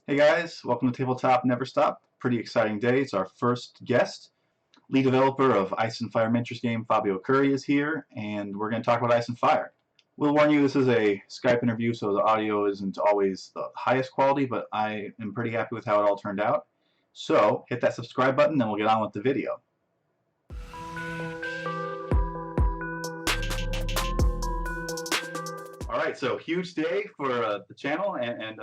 Hey guys, welcome to Tabletop Never Stop. Pretty exciting day. It's our first guest. Lead developer of Ice and Fire miniatures game, Fabio Cury, is here, and we're going to talk about Ice and Fire. We'll warn you, this is a Skype interview, so the audio isn't always the highest quality, but I am pretty happy with how it all turned out. So hit that subscribe button, and we'll get on with the video. All right, so huge day for the channel and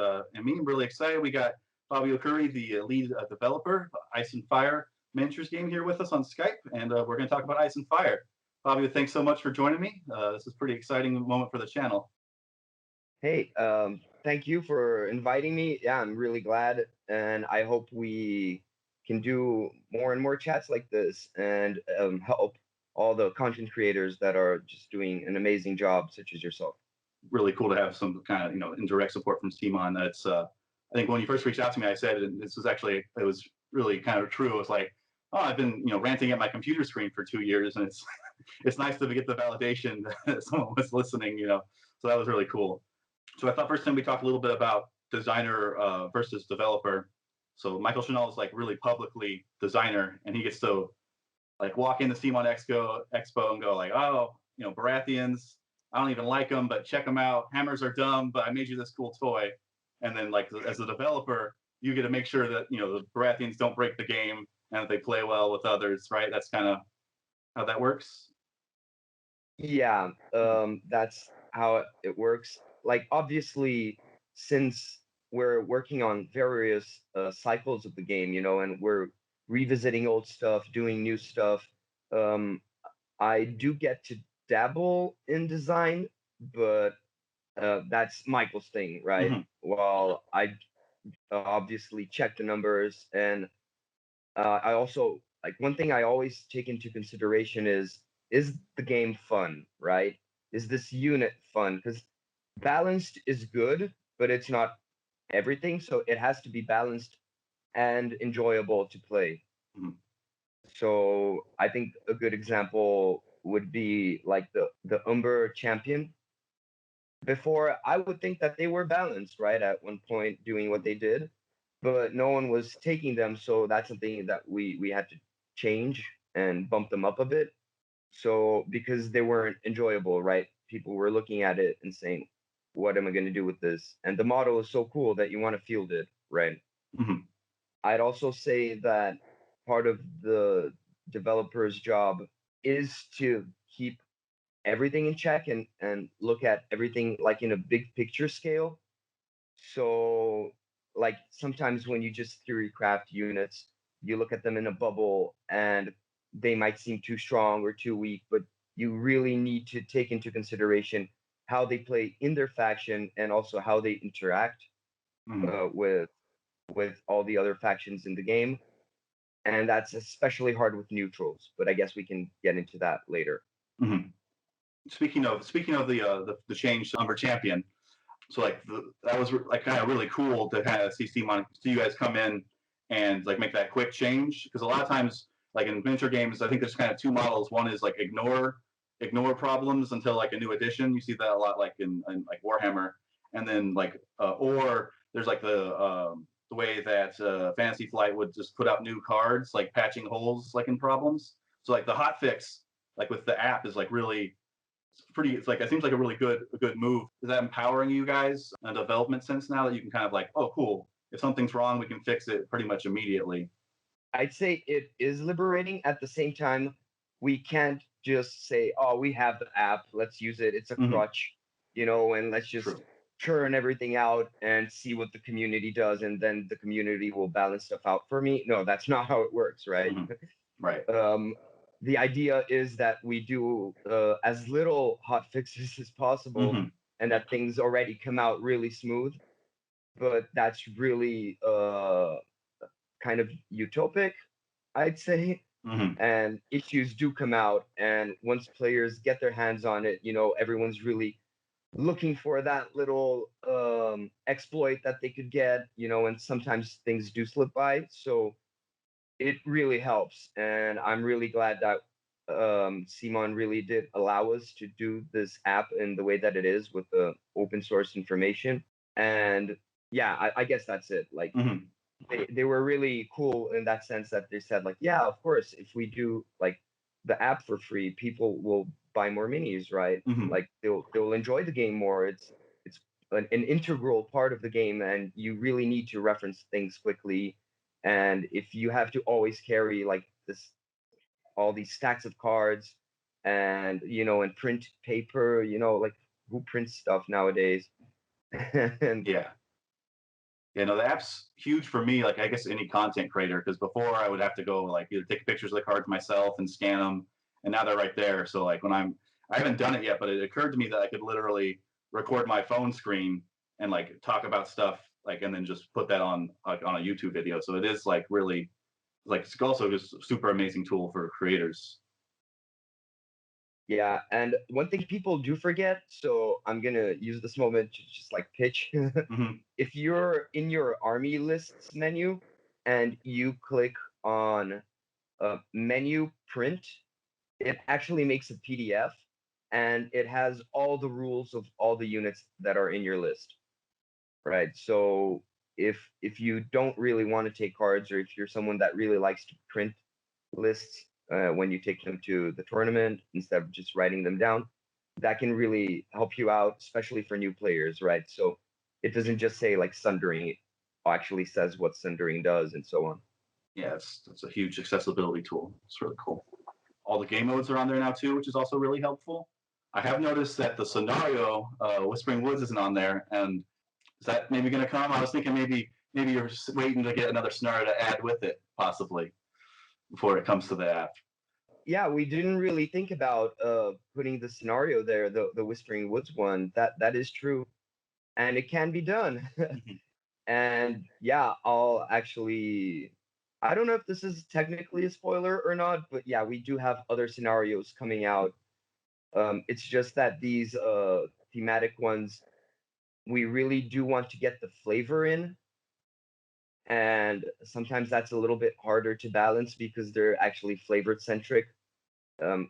me. I'm really excited. We got Fabio Cury, the lead developer of Ice and Fire miniatures game, here with us on Skype, and we're going to talk about Ice and Fire. Fabio, thanks so much for joining me. This is a pretty exciting moment for the channel. Hey, thank you for inviting me. Yeah, I'm really glad, and I hope we can do more and more chats like this and help all the content creators that are just doing an amazing job, such as yourself. Really cool to have some kind of indirect support from Simon. That's I think when you first reached out to me, I said, and this was actually, it was really kind of true. It was like, oh, I've been ranting at my computer screen for 2 years, and it's it's nice to get the validation that someone was listening. So that was really cool. So I thought first time we talk a little bit about designer versus developer. So Michael Chanel is like really publicly designer, and he gets to like walk into Simon Expo and go like, oh, Baratheons, I don't even like them, but check them out. Hammers are dumb, but I made you this cool toy. And then like as a developer, you get to make sure that the Baratheons don't break the game and that they play well with others, right? That's kind of how that works. Yeah, that's how it works. Like, obviously, since we're working on various cycles of the game, and we're revisiting old stuff, doing new stuff, um, I do get to dabble in design, but that's Michael's thing, right? Mm-hmm. While I obviously check the numbers, and I also like one thing I always take into consideration is the game fun, right? Is this unit fun? Because balanced is good, but it's not everything, so it has to be balanced and enjoyable to play. Mm-hmm. So I think a good example would be like the Umber champion. Before, I would think that they were balanced, right? At one point, doing what they did, but no one was taking them. So that's something that we had to change and bump them up a bit. So because they weren't enjoyable, right? People were looking at it and saying, "What am I going to do with this?" And the model is so cool that you want to field it, right? Mm-hmm. I'd also say that part of the developer's job is to keep everything in check and look at everything like in a big picture scale. So like sometimes when you just theory craft units, you look at them in a bubble and they might seem too strong or too weak, but you really need to take into consideration how they play in their faction and also how they interact Mm-hmm. with all the other factions in the game. And that's especially hard with neutrals, but I guess we can get into that later. Mm-hmm. Speaking of the change to Umber Champion, so like that was like kind of really cool to kind of see you guys come in and like make that quick change, because a lot of times like in miniature games, I think there's kind of two models. One is like ignore problems until like a new edition. You see that a lot like in like Warhammer, and then like or there's like the way that Fantasy Flight would just put out new cards like patching holes like in problems. So like the hotfix like with the app is like really it's like it seems like a good move. Is that empowering you guys in a development sense now that you can kind of like, oh cool, if something's wrong we can fix it pretty much immediately? I'd say it is liberating. At the same time, we can't just say, "Oh, we have the app, let's use it. It's a Mm-hmm. crutch, and let's just True. churn everything out and see what the community does, and then the community will balance stuff out for me." No, that's not how it works, right? Mm-hmm. Right. um, the idea is that we do as little hot fixes as possible, Mm-hmm. and that things already come out really smooth. But that's really kind of utopic, I'd say. Mm-hmm. And issues do come out, and once players get their hands on it, everyone's really looking for that little exploit that they could get, and sometimes things do slip by. So it really helps, and I'm really glad that Simon really did allow us to do this app in the way that it is with the open source information. And yeah, I guess that's it. Like Hmm. they were really cool in that sense that they said like, yeah, of course, if we do like the app for free, people will buy more minis, right? Hmm. Like they'll enjoy the game more. It's an integral part of the game, and you really need to reference things quickly. And if you have to always carry like this all these stacks of cards and and print paper, like who prints stuff nowadays? And Yeah. Yeah, no, the app's huge for me. Like, I guess any content creator, because before I would have to go like either take pictures of the cards myself and scan them, and now they're right there. So like I haven't done it yet, but it occurred to me that I could literally record my phone screen and like talk about stuff, like, and then just put that on like on a YouTube video. So it is like really like it's also just a super amazing tool for creators. yeah, and one thing people do forget, so I'm gonna use this moment to just like pitch. Hmm. If you're in your army lists menu and you click on menu print, it actually makes a PDF and it has all the rules of all the units that are in your list, right? So if you don't really want to take cards, or if you're someone that really likes to print lists when you take them to the tournament instead of just writing them down, that can really help you out, especially for new players, right? So it doesn't just say like sundering, it actually says what sundering does and so on. Yeah, it's a huge accessibility tool. It's really cool. All the game modes are on there now too, which is also really helpful. I have noticed that the scenario Whispering Woods isn't on there, and is that maybe going to come? I was thinking maybe you're waiting to get another scenario to add with it, possibly before it comes to the app. Yeah, we didn't really think about putting the scenario there, the Whispering Woods one. That is true, and it can be done. Mhm. And yeah, I'll actually. I don't know if this is technically a spoiler or not, but yeah, we do have other scenarios coming out. It's just that these thematic ones, we really do want to get the flavor in, and sometimes that's a little bit harder to balance because they're actually flavored centric.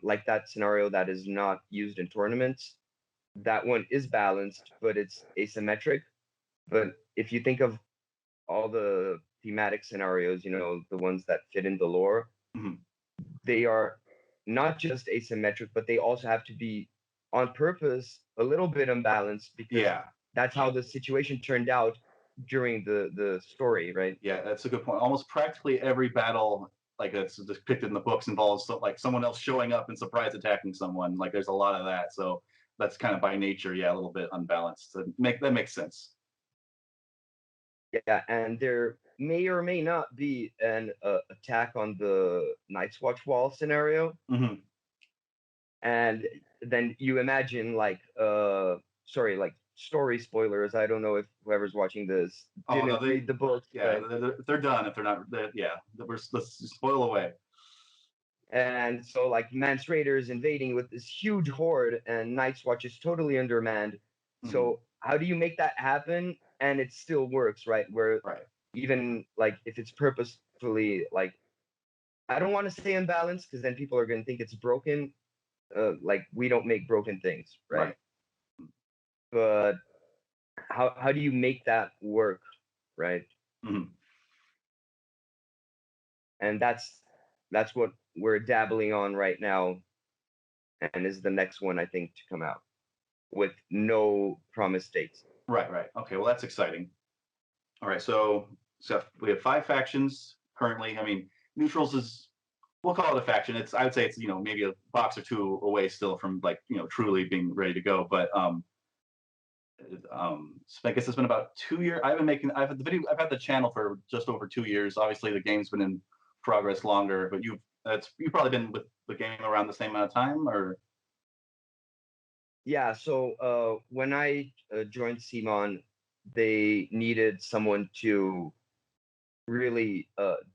Like that scenario that is not used in tournaments, that one is balanced, but it's asymmetric. But if you think of all the thematic scenarios, the ones that fit in the lore, Mhm. they are not just asymmetric, but they also have to be on purpose a little bit unbalanced because Yeah, that's how the situation turned out during the story, right? yeah, that's a good point. Almost practically every battle like that's depicted in the books involves like someone else showing up and surprise attacking someone. Like there's a lot of that, so that's kind of by nature, yeah, a little bit unbalanced. So that makes sense. Yeah, and there may or may not be an attack on the Night's Watch wall scenario, Hmm. and then you imagine like sorry, like story spoilers. I don't know if whoever's watching this Oh no, didn't read the books, yeah, right? they're done if they're not. Yeah, let's spoil away. And so like Mance Raiders invading with this huge horde, and Night's Watch is totally undermanned. Hmm. So how do you make that happen and it still works, right? Where Right. even like if it's purposefully like, I don't want to say unbalanced because then people are going to think it's broken. Like we don't make broken things, right? Right. But how do you make that work, right? Hmm. And that's what we're dabbling on right now, and is the next one I think to come out with no promised dates. Right. Right. Okay. Well, that's exciting. All right. So we have five factions currently. I mean, neutrals is we'll call it a faction. It's I would say it's maybe a box or two away still from like truly being ready to go. But so I guess it's been about 2 years. I've had the channel for just over 2 years. Obviously, the game's been in progress longer, but you've probably been with the game around the same amount of time, or Yeah, so when I joined Simon, they needed someone to really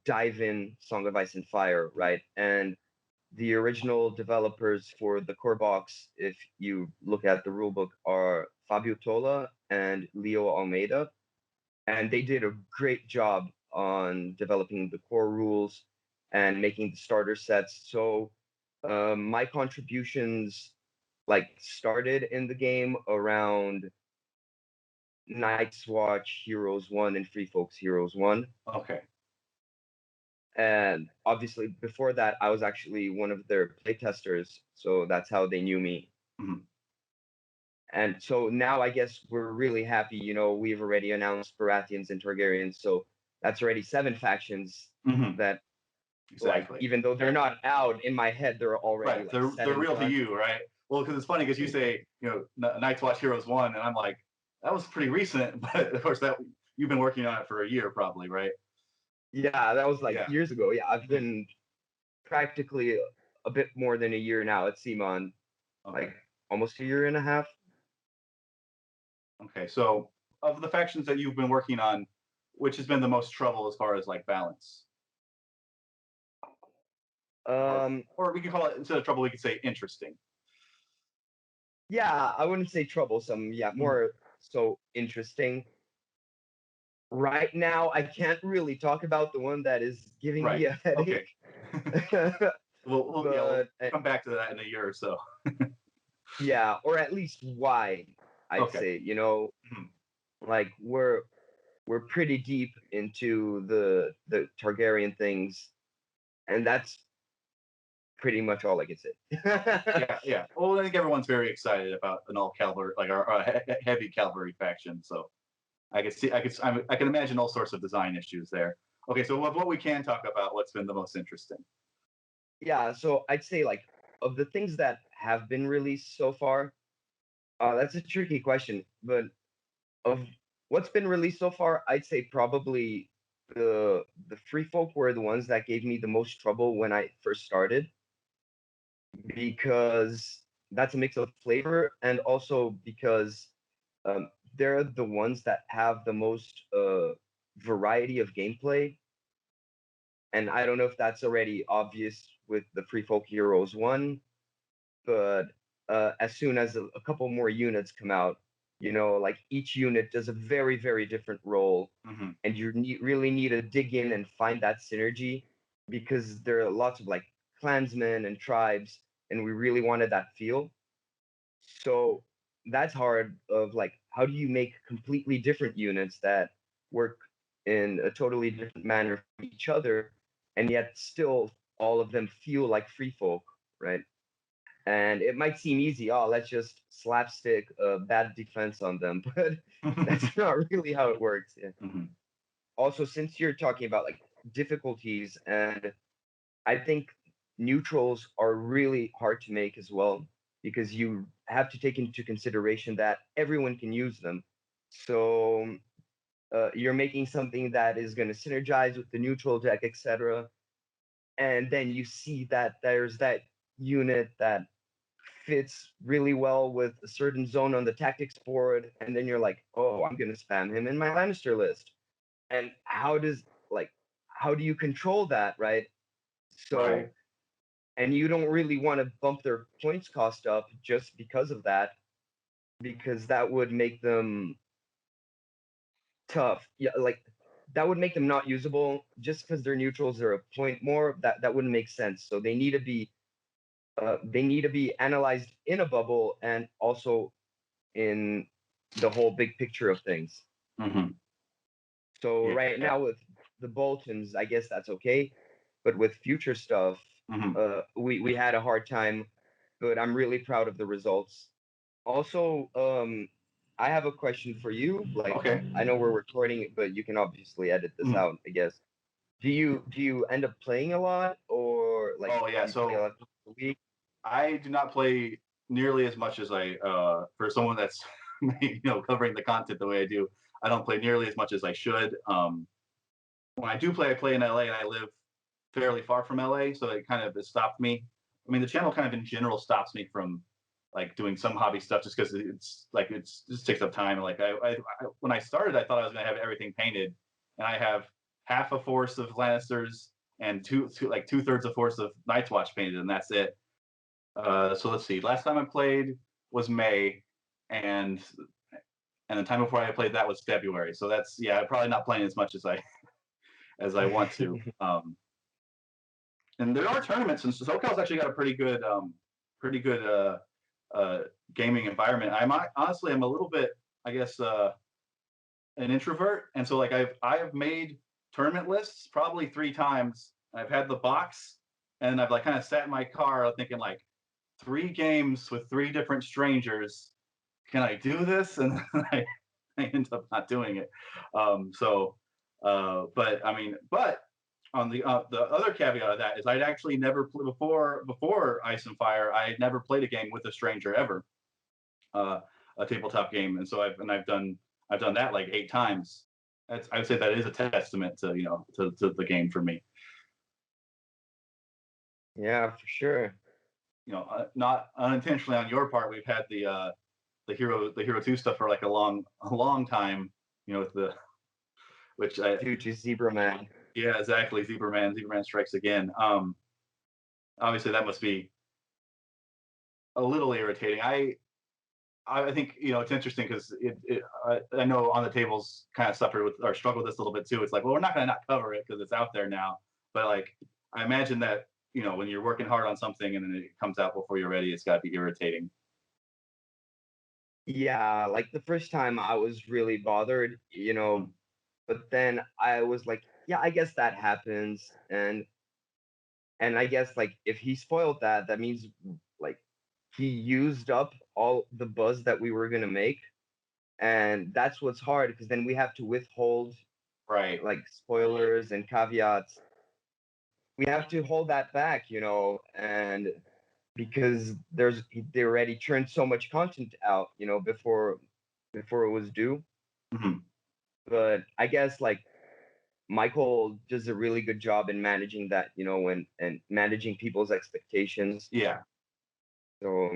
dive in Song of Ice and Fire, right? And the original developers for the core box, if you look at the rulebook, are Fabio Tola and Leo Almeida. And they did a great job on developing the core rules and making the starter sets. So my contributions like started in the game around Night's Watch Heroes 1 and Free Folks Heroes 1. Okay. And obviously, before that, I was actually one of their playtesters, so that's how they knew me. Mhm. And so now I guess we're really happy. We've already announced Baratheons and Targaryens, so that's already 7 factions Mhm. that, like, Exactly. even though they're not out in my head, they're already Right. like They're set in real to stone. you, right? Well, because it's funny because you say, Night's Watch Heroes 1, and I'm like, that was pretty recent, but of course that you've been working on it for a year probably, right? Yeah, that was like Yeah. years ago. Yeah, I've Mhm. been practically a bit more than a year now at Simon, Okay. like almost a year and a half. Okay. So of the factions that you've been working on, which has been the most trouble as far as like balance? Or Um, or we could call it, instead of trouble, we could say interesting. yeah, I wouldn't say troublesome. Yeah, Mhm. more so interesting. Right now, I can't really talk about the one that is giving Right. me a headache. Okay. We'll But come back to that in a year or so. yeah, or at least why, I'd Okay. say, Mhm. like we're pretty deep into the Targaryen things, and that's pretty much all I can say. Yeah, yeah. Well, I think everyone's very excited about an all cavalry, like our heavy cavalry faction. So I can imagine all sorts of design issues there. Okay, so what we can talk about, what's been the most interesting? Yeah, so I'd say like of the things that have been released so far, that's a tricky question, but of what's been released so far, I'd say probably the free folk were the ones that gave me the most trouble when I first started, because that's a mix of flavor and also because um, they're the ones that have the most variety of gameplay. And I don't know if that's already obvious with the Free Folk Heroes 1, but as soon as a couple more units come out, like each unit does a very, very different role, Hmm. and you really need to dig in and find that synergy, because there are lots of like clansmen and tribes, and we really wanted that feel. So that's hard. Of like, how do you make completely different units that work in a totally different manner from each other, and yet still all of them feel like free folk, right? And it might seem easy. Oh, let's just slapstick bad defense on them, but that's not really how it works. Yeah. Hmm. Also, since you're talking about like difficulties, and I think neutrals are really hard to make as well, because you have to take into consideration that everyone can use them. So you're making something that is going to synergize with the neutral deck, etc. And then you see that there's that unit that fits really well with a certain zone on the tactics board, and then you're like, oh, I'm going to spam him in my Lannister list. And how do you control that, right? Right. So, and you don't really want to bump their points cost up just because of that, because that would make them tough. Yeah, like that would make them not usable just because they're neutrals are a point more. That wouldn't make sense. So they need to be analyzed in a bubble and also in the whole big picture of things. Hmm. So Yeah. right now with the Boltons, I guess that's okay, but with future stuff, Hmm. we had a hard time, but I'm really proud of the results. Also, I have a question for you. Like, Okay. I know we're recording it, but you can obviously edit this Mhm. out, I guess. Do you end up playing a lot, or like Oh yeah. do you play a So lot a week? I do not play nearly as much as for someone that's covering the content the way I do. I don't play nearly as much as I should. When I do play, I play in LA, and I live fairly far from LA, so it kind of has stopped me. I mean, the channel kind of in general stops me from like doing some hobby stuff just because it just takes up time. Like when I started, I thought I was gonna have everything painted, and I have half a force of Lannisters and like 2/3 a force of Night's Watch painted, and that's it. So let's see. Last time I played was May, and the time before I played that was February. So that's, yeah, I'm probably not playing as much as I want to. And there are tournaments, and SoCal's actually got a pretty good gaming environment. Honestly, I'm a little bit, I guess, an introvert, and so like I have made tournament lists probably 3 times. I've had the box, and I've like kind of sat in my car thinking like 3 games with 3 different strangers. Can I do this? And I end up not doing it. So, but I mean, but on the other caveat of that is I'd actually never before Ice and Fire. I had never played a game with a stranger ever, uh, a tabletop game, and so I've done that like 8 times. I would say that is a testament to to the game for me. Yeah, for sure. Not unintentionally on your part, we've had the Hero Two stuff for like a long time. With the which I Due to Zebra Man. Yeah, exactly. Zebra Man Strikes Again. Obviously that must be a little irritating. I think it's interesting because I know On the Tables kind of suffered with or struggled with this a little bit too. It's like, well, we're not going to not cover it because it's out there now. But like, I imagine that when you're working hard on something and then it comes out before you're ready, it's got to be irritating. Yeah, like the first time I was really bothered, Mhm. but then I was like, yeah, I guess that happens. And I guess like if he spoiled that, that means like he used up all the buzz that we were gonna make. And that's what's hard because then we have to withhold Right. like spoilers and caveats. We have to hold that back, and because they already churned so much content out, before it was due. Mhm. But I guess like Michael does a really good job in managing that, and managing people's expectations. Yeah, So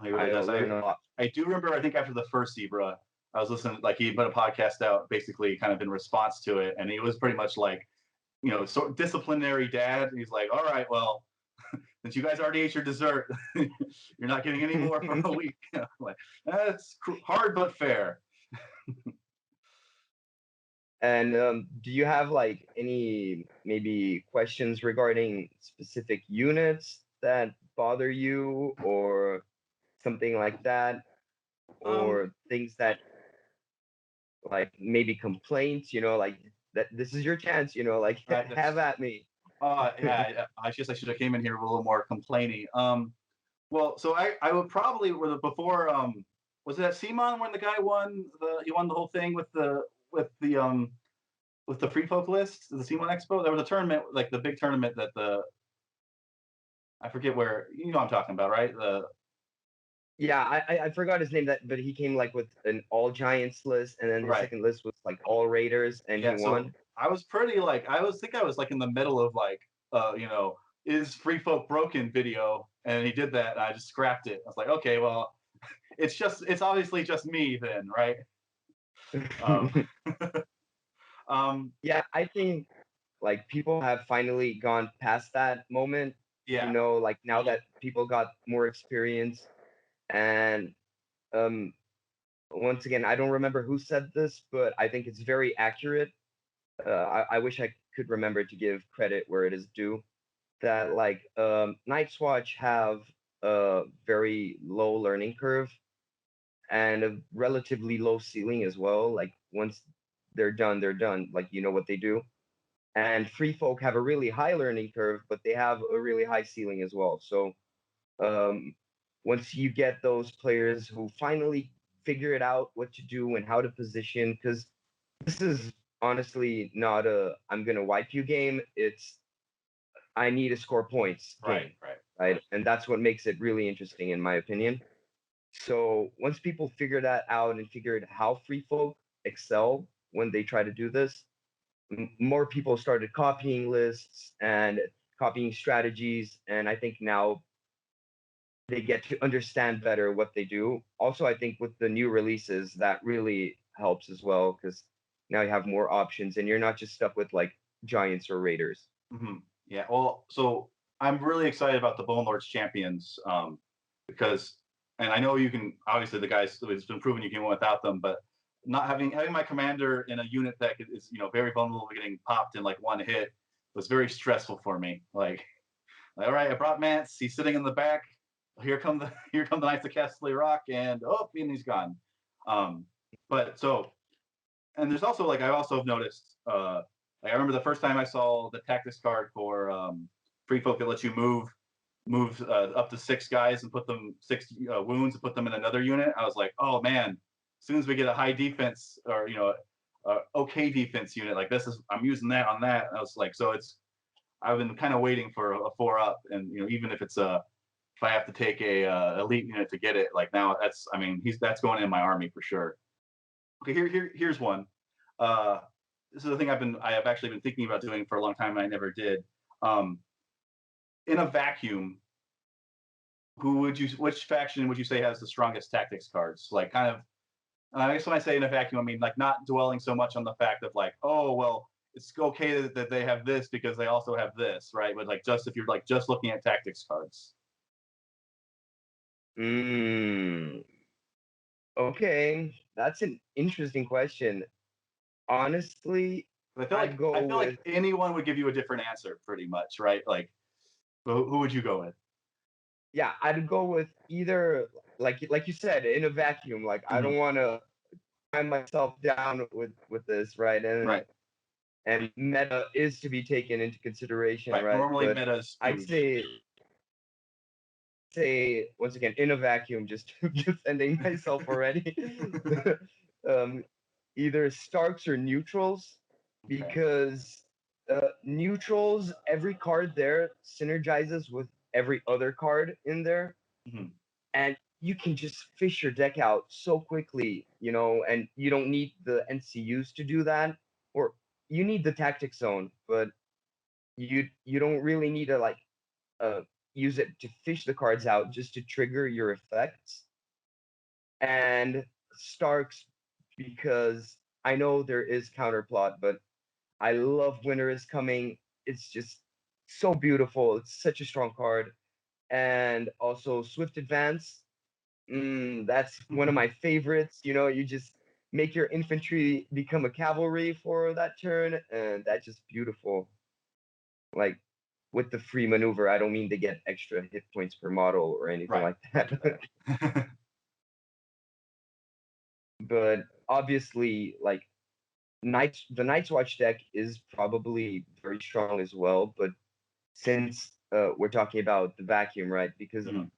he really I does. learned a lot. I do remember. I think after the first Zebra, I was listening. Like he put a podcast out, basically, kind of in response to it, and he was pretty much like, sort of disciplinary dad. And he's like, "All right, well, since you guys already ate your dessert, you're not getting any more for a week." I'm like, that's hard but fair. And do you have like any maybe questions regarding specific units that bother you or something like that? Um, Or things that like maybe complaints, like that this is your chance, like have that's at me. yeah. I guess I should have came in here with a little more complaining. Well, so I would probably before was it at Simon when the guy won he won the whole thing with the with the free folk list, the Simon Expo. There was a tournament, like the big tournament that the I forget where I'm talking about, right? The Yeah, I forgot his name that, but he came like with an all giants list, and then his right. second list was like all raiders, and he Yeah, so won. I was pretty like I was like in the middle of like is free folk broken video, and he did that and I just scrapped it. I was like, okay, well, it's obviously just me then, right? Um um Yeah, I think like people have finally gone past that moment, yeah. like now that people got more experience. And um once again, I don't remember who said this, but I think it's very accurate. I wish I could remember to give credit where it is due. That like Night's Watch have a very low learning curve and a relatively low ceiling as well. Like once they're done, they're done. Like you know what they do. And Free Folk have a really high learning curve, but they have a really high ceiling as well. So um, once you get those players who finally figure it out what to do and how to position, because this is honestly not a I'm gonna wipe you game. It's I need to score points Right, game, right. right? And that's what makes it really interesting, in my opinion. So once people figure that out and figured how free folk excel when they try to do this, more people started copying lists and copying strategies. And I think now they get to understand better what they do. Also, I think with the new releases, that really helps as well because now you have more options and you're not just stuck with like giants or raiders. Hmm. Yeah. Well, so I'm really excited about the Bone Lords Champions because, and I know you can obviously the guys it's been proven you can win without them, but not having my commander in a unit that is very vulnerable to getting popped in like one hit was very stressful for me. Like, all right, I brought Mance. He's sitting in the back. Here come the here come the Knights of Castle Rock, and oh, and he's gone. Um, but so and there's also like I also have noticed. Like I remember the first time I saw the tactics card for free folk that lets you move up to six guys and put them six wounds and put them in another unit. I was like, oh man, as soon as we get a high defense or okay defense unit like this is I'm using that on that. I was like, so it's I've been kind of waiting for a four up, and even if it's a if I have to take a elite unit to get it, like now that's I mean he's that's going in my army for sure. Okay, here's one. Uh, this is the thing I have actually been thinking about doing for a long time and I never did. Um, in a vacuum, which faction would you say has the strongest tactics cards? Like kind of I guess when I say in a vacuum, I mean like not dwelling so much on the fact of like, oh well, it's okay that they have this because they also have this, right? But like just if you're like just looking at tactics cards. Mm, okay, that's an interesting question. Honestly, I'd I go feel with like anyone would give you a different answer pretty much, right? Like who would you go with? yeah, I'd go with either like you said, in a vacuum. Like I Hmm. don't want to tie myself down with this, right? Right, And meta is to be taken into consideration, right. right? Normally But meta is I'd huge. say once again in a vacuum, just defending myself already. um, Either Starks or neutrals, Okay. because neutrals, every card there synergizes with every other card in there, Hmm. and you can just fish your deck out so quickly, and you don't need the NCUs to do that, or you need the tactic zone, but you don't really need to like uh use it to fish the cards out just to trigger your effects. And Starks, because I know there is counterplot, but I love Winter is Coming. It's just so beautiful. It's such a strong card. And also Swift Advance. That's one of my favorites. You just make your infantry become a cavalry for that turn, and that's just beautiful. Like with the free maneuver, I don't mean to get extra hit points per model or anything Right. like that. Roger that. But obviously, like the Night's Watch deck is probably very strong as well. But since we're talking about the vacuum, right? Because Mhm.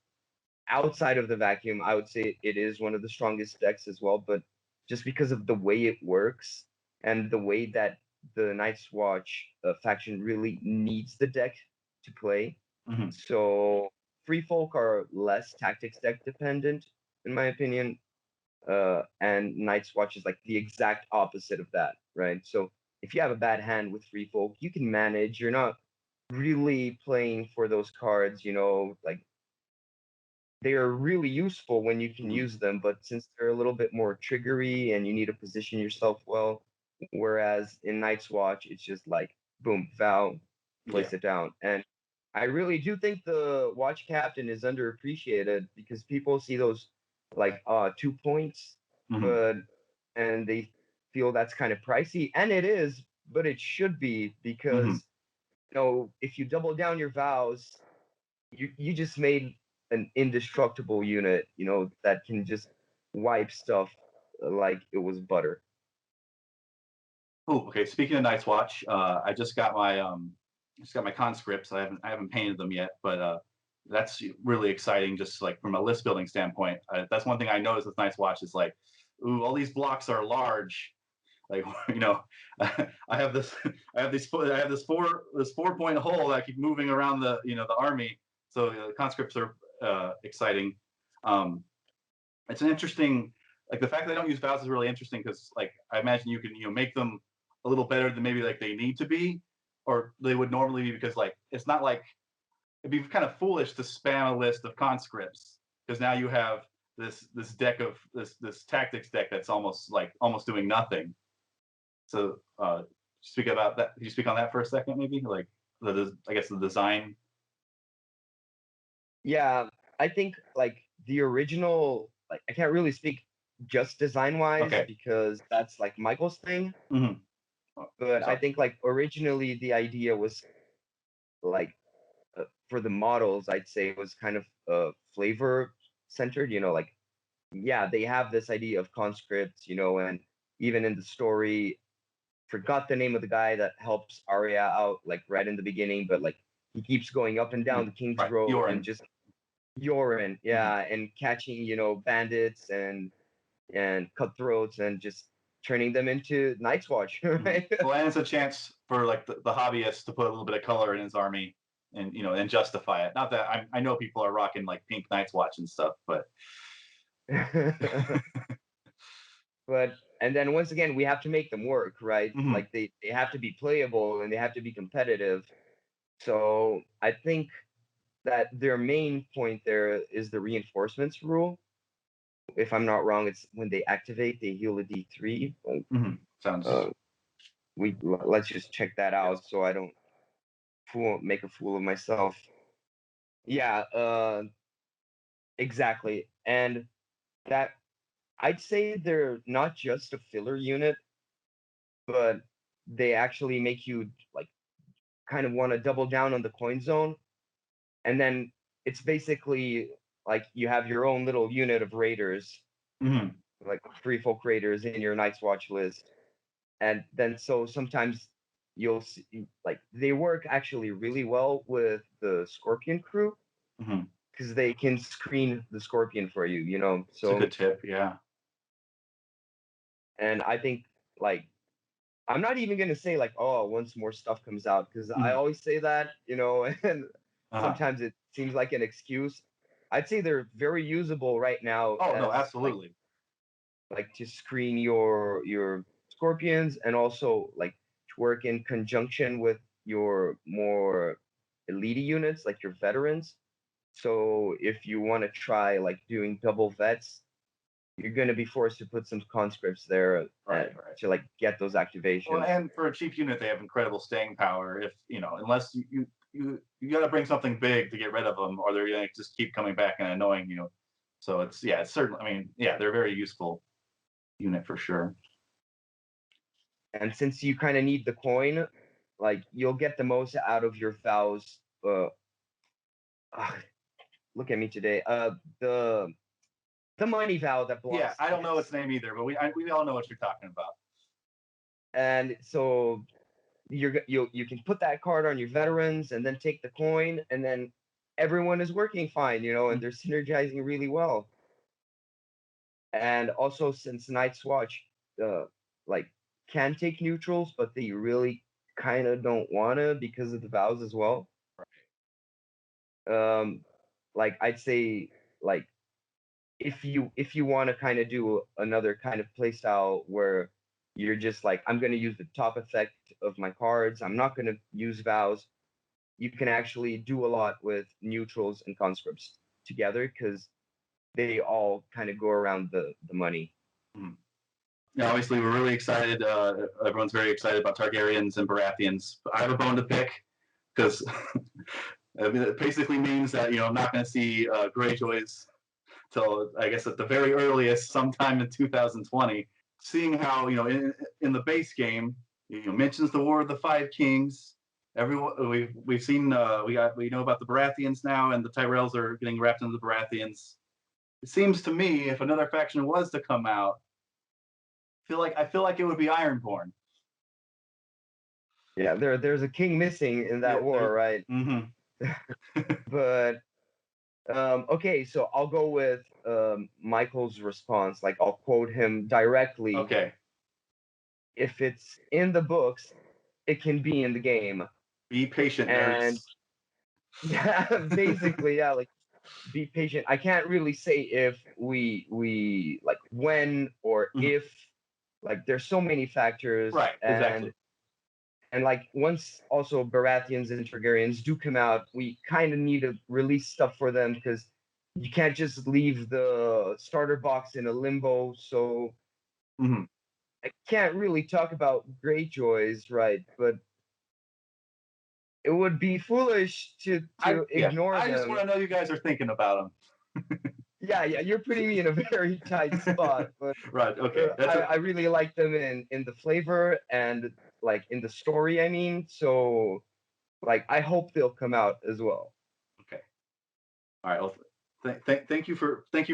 outside of the vacuum, I would say it is one of the strongest decks as well. But just because of the way it works and the way that the Night's Watch faction really needs the deck to play. Mhm. So free folk are less tactics deck dependent, in my opinion. And Night's Watch is like the exact opposite of that, right? So if you have a bad hand with free folk, you can manage. You're not really playing for those cards, like they are really useful when you can Mhm. use them, but since they're a little bit more triggery and you need to position yourself well, whereas in Night's Watch, it's just like boom, Val, Yeah. place it down. And I really do think the watch captain is underappreciated because people see those like 2 points, Mhm. but and they feel that's kind of pricey, and it is, but it should be Mhm. because if you double down your vows, you just made an indestructible unit, that can just wipe stuff like it was butter. Oh, okay. Speaking of Night's Watch, I just got my conscripts. I haven't painted them yet, but that's really exciting. Just like from a list building standpoint, that's one thing I noticed with Night's Watch is like, ooh, all these blocks are large. Like I have this I have this 4 point hole that I keep moving around the army. So the conscripts are exciting. Um, it's an interesting like the fact that they don't use vows is really interesting because like I imagine you can make them a little better than maybe like they need to be or they would normally be because like it's not like it'd be kind of foolish to spam a list of conscripts because now you have this deck of this tactics deck that's almost doing nothing. So speak about that. Can you speak on that for a second, maybe like I guess the design. Yeah, I think like the original, like I can't really speak just design wise Okay. because that's like Michael's thing, Hmm. but I Sorry. think like originally the idea was like for the models, I'd say it was kind of flavor centered, like yeah, they have this idea of conscripts, and even in the story, forgot the name of the guy that helps Arya out, like right in the beginning, but like he keeps going up and down the King's Right, Road and Yoren. just Yoren, Mhm. yeah, and catching, bandits and cutthroats and just turning them into Night's Watch, Mhm. right? Well, and it's a chance for like the hobbyists to put a little bit of color in his army and and justify it. Not that I know people are rocking like pink Night's Watch and stuff, but But and then once again, we have to make them work, right? Mhm. Like they have to be playable and they have to be competitive. So I think that their main point there is the reinforcements rule. If I'm not wrong, it's when they activate, they heal a D3. Mhm. Uh, Sounds let's just check that yes. out so I don't make a fool of myself. Yeah, exactly. And that I'd say they're not just a filler unit, but they actually make you like kind of want to double down on the coin zone. And then it's basically like you have your own little unit of raiders, Mhm. like free folk raiders in your Night's Watch list. And then so sometimes you'll see like they work actually really well with the Scorpion crew Mhm. because they can screen the Scorpion for you. It's a So, good tip. Yeah. and I think like I'm not even gonna say like, oh, once more stuff comes out, because I Mhm. always say that, and Uh-huh. sometimes it seems like an excuse. I'd say they're very usable right now Oh no, as absolutely. like to screen your scorpions and also like to work in conjunction with your more elite units, like your veterans. So if you want to try like doing double vets, you're going to be forced to put some conscripts there Right. Right. to like get those Well, activations. and for a cheap unit, they have incredible staying power. If unless you got to bring something big to get rid of them, or they're gonna just keep coming back and annoying you. So it's certainly. I mean, yeah, they're a very useful unit for sure. And since you kind of need the coin, like you'll get the most out of your vows. Ah, look at me today. The money vow that Yeah, blocks I don't know its hits, name either, but we all know what you're talking about. and so you can put that card on your veterans and then take the coin, and then everyone is working fine, and Mm, they're synergizing really well. And also since Night's Watch, like can take neutrals, but they really kind of don't wanna because of the vows as well. Um, like I'd say, like if you want to kind of do another kind of play style where you're just like, I'm going to use the top effect of my cards, I'm not going to use vows, you can actually do a lot with neutrals and conscripts together because they all kind of go around the money. mm. Yeah, obviously, we're really excited. Everyone's very excited about Targaryens and Baratheons. But I have a bone to pick because I mean, it basically means that I'm not going to see Greyjoys till I guess at the very earliest, sometime in 2020. Seeing how in the base game, mentions the War of the Five Kings. Everyone we've seen we know about the Baratheons now, and the Tyrells are getting wrapped into the Baratheons. It seems to me if another faction was to come out, I feel like it would be Ironborn. Yeah, there's a king missing in Yeah, that war, there's. right? Mm-hmm. But okay, so I'll go with Michael's response. Like I'll quote him directly. Okay. If it's in the books, it can be in the game. Be patient, And nerds. yeah, basically, yeah, like be patient. I can't really say if we like when or Mhm. if, like there's so many factors. Right. and Exactly. and like once also Baratheons and Targaryens do come out, we kind of need to release stuff for them because you can't just leave the starter box in a limbo. So Hmm. I can't really talk about Greyjoys, right? But it would be foolish to Yeah. ignore I just them. want to know you guys are thinking about Yeah, yeah, you're putting me in a very tight spot, but them. Right. Okay. That's I really like them in the flavor and like in the story. I mean, so like I hope they'll come out as well. okay. All right. Well, thank you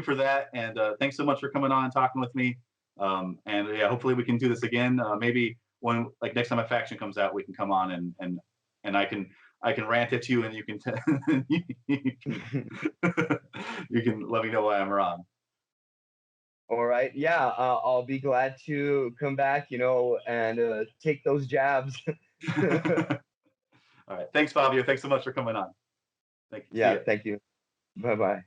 for that, and thanks so much for coming on and talking with me. And yeah, hopefully we can do this again. Maybe when like next time a faction comes out, we can come on and I can rant at you and you can you can you can let me know why I'm wrong. All right. Yeah, I'll be glad to come back, and take those jabs. All right. Thanks, Fabio. Thanks so much for coming on. Thank you. See Yeah, you. thank you. Bye bye.